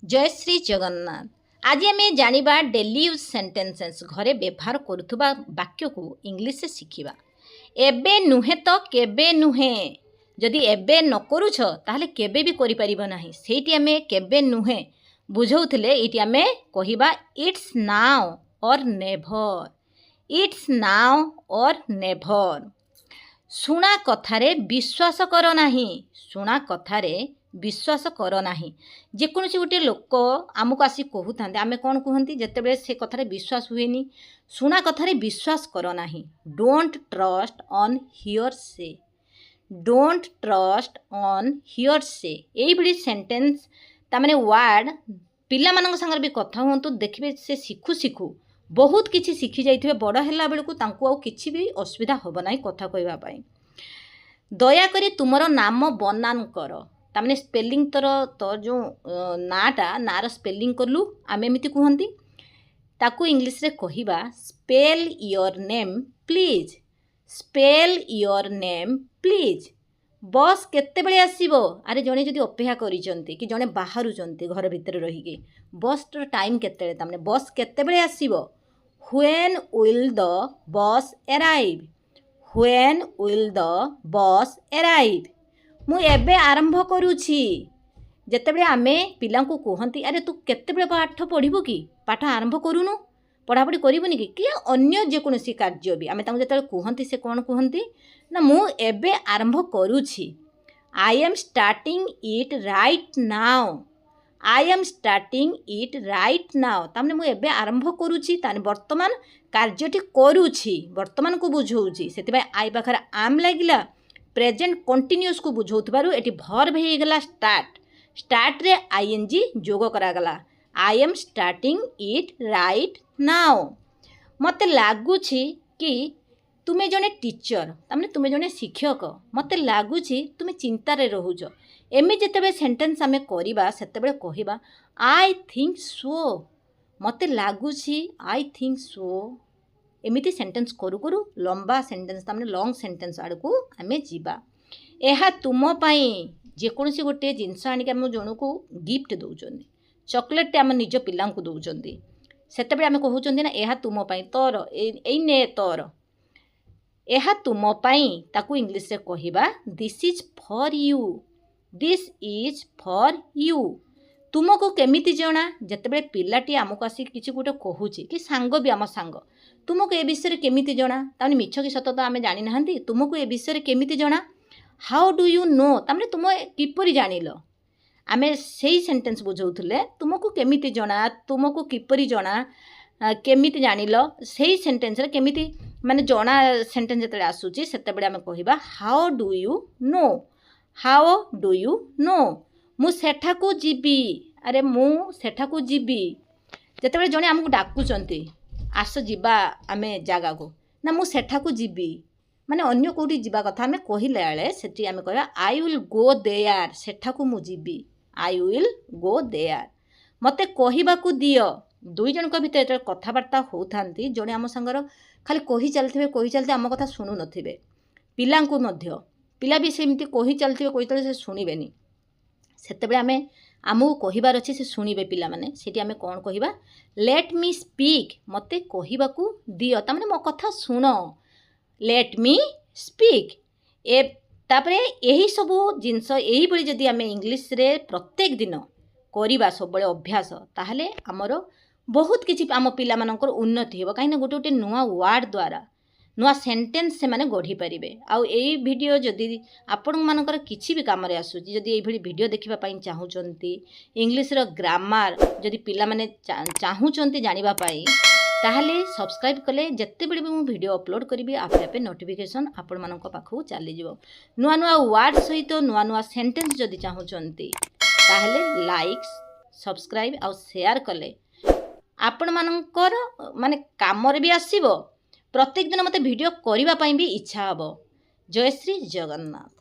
जय श्री जगन्नाथ। आज आम जानिबा डेली यूज सेंटेंसेस घरे व्यवहार करुवा वाक्य को इंग्लिश से शिखिबा। एबे नुहे तो केबे नुहे, जदि एबे न करूछ ताहले केबे भी करि परिबो नाही। सेठी आमे केबे नुहे बुझौथिले इटी आमे कहिबा इट्स नाउ और नेभर। इट्स नाउ और नेभर। शुणा कथारे विश्वास कर नाही। शुणा कथारे विश्वास कर नाही। जेकोसी गोटे लोक आमको आसी कहता आमे कौन कहती जितेबाला से कथार विश्वास हुएनी। शुणा कथार विश्वास कर नाही। डोंट ट्रस्ट ऑन हियर से। डोंट ट्रस्ट ऑन हियर से यही सेंटेंस तामाने वार्ड पिला मानक संगे भी कथा हूँ देखिए से शिखु शिखु बहुत किसी शिखी जाइए। बड़ है बेलू आउ किसी भी असुविधा हम ना कथा कहवाई। दयाकोरी तुमर नाम बनान कर। तामने स्पेलिंग तो जो नाटा नार स्पेलिंग कलु आम एमती कहती ताकू इंग्लिश रे कहिबा spell your name please. Spell your name please. Bus केते बेले आसीबो। अरे जने जदि अपेक्षा करिसंती कि जने बाहरुचंती घर भितर रहिके बस टाइम केते तामने बस केते बेले आसीबो। When will the bus arrive. When will the bus arrive. मु एबे आरंभ करूछि। जेतेबेले आमे पिलांकु कहंती अरे तू केतेबेले पाठ पढ़िबो कि पाठ आरंभ करूनु पढ़ापढ़ी करूनी कि अन्य जेकोसी कार्य भी आमे तांको जेतेबेले कहंती से कौन कहंती ना मु एबे आरंभ करूछि। I am starting it right now. I am starting it right now तामने मु एबे आरंभ करूछि ताने वर्तमान कार्यटी करूछि वर्तमान को बुझौछि। सेतिबा आई पाखर आम लागिला प्रेजेंट कंटिन्यूअस को बुझौथबारु एटी भर्ब हे गला स्टार्ट। स्टार्ट रे आईएनजी जोग करागला। I am starting it right now. मते लागुछि कि तुमे जने टीचर तामने तुमे जने शिक्षक मते लागुछि तुमे चिंता रे रहुछ। एमि जेतेबे सेंटेंस आमे करिबा सेतेबे कहिबा आई थिंक सो। मते लागुछि आई थिंक सो। एमिति सेंटेंस करू करू लंबा सेंटेंस तामने लॉन्ग सेंटेंस आड़ को आमे जीवा। एहा तुम पाई जेकोसी गोटे जिनस आनिक आम जन को गिफ्ट दौरान चॉकलेट आम निज पिला दौरान सेतेबेले आमे कहउचंदी ना एहा तुम पाई तोर एई ने तोर। एहा तुम पाई ताकू इंग्लिश रे कहिबा this is for you. This is for you. तुमको केमिति जना जितेबाला पिलाटी आमको आसिक किसी गोटे कहूँ कि सांग भी आम सांग तुमको ए विषय केमिति जना तामने मिछ कि सत तो आम जानी ना तुमको ए विषय केमिति जना। हाउ डू यू नो तामने तुम किपरि जानिल। आमे सेही सेंटेंस बुझौथुले तुमको केमिति जना तुमको किपरि जना केमिति जानिल सेही सेंटेंस रे केमिति माने जना सेंटेंस जेतेबेले आसुची सेतेबेले आमे कहिबा how do you know. How do you know. मु सेठाकू जीबी। अरे मु सेठाकू जीबी। जेतेबेले जने आमको डाकुचंती आस जीबा आमे जागा को ना मु सेठाकू जीबी माने अन्य कोठी जीबा कथा आमे कहिले आले सेठी आमे कहबा आई विल गो देयर। सेठाकू मु जीबी। I will go there. मते कहिबाकू दियो। दुई जनक भितर जेतेबेले कथाबार्ता होउथांती जने आम संगर खाली कहि चलथिबे आम कथा सुनु नथिबे। पिलांकू मध्य पिला भी सेमती कहि चलथिबे से सुनिबेनी। सेतेबेले आमे आमको कहिबार अछि से सुनिबे पिला माने सेठी आमे कोन कहिबा लेट मी स्पीक। मते कहिबाकू दियो तामने मो कथा सुनो। Let me speak. ए तापरे एही सबु जिंस एही बळी जदी आमे इंग्लिश रे प्रत्येक दिन करिबा सब बळे अभ्यास ताहले हमरो बहुत किछि आम पिला मानकर उन्नति हेबो। काहे ना गोटे गोटे नुवा वर्ड द्वारा नुआ सेंटेंस से माने गढ़ी पारिबे। आउ एई वीडियो जदि आपण मानकर किछि भी काम रे आसुची जदि एई भली वीडियो देखिबा पई चाहूचंती इंग्लिश रो ग्रामर जदि पिला माने चाहूचंती जानिबा पई ताहले सब्सक्राइब कले जत्ते बेले भी मु वीडियो अपलोड करिबी आपे आपे नोटिफिकेशन आपण मानक पाखु चली जिवो। नुआ नुआ वर्ड सहित नुआ नुआ सेंटेंस जदि चाहूचंती ताहले लाइक सब्सक्राइब आउ शेयर कले आपण मानकर माने काम रे भी आसीबो। प्रत्येक दिन मते वीडियो करिबा पई भी इच्छा हबो। जय श्री जगन्नाथ।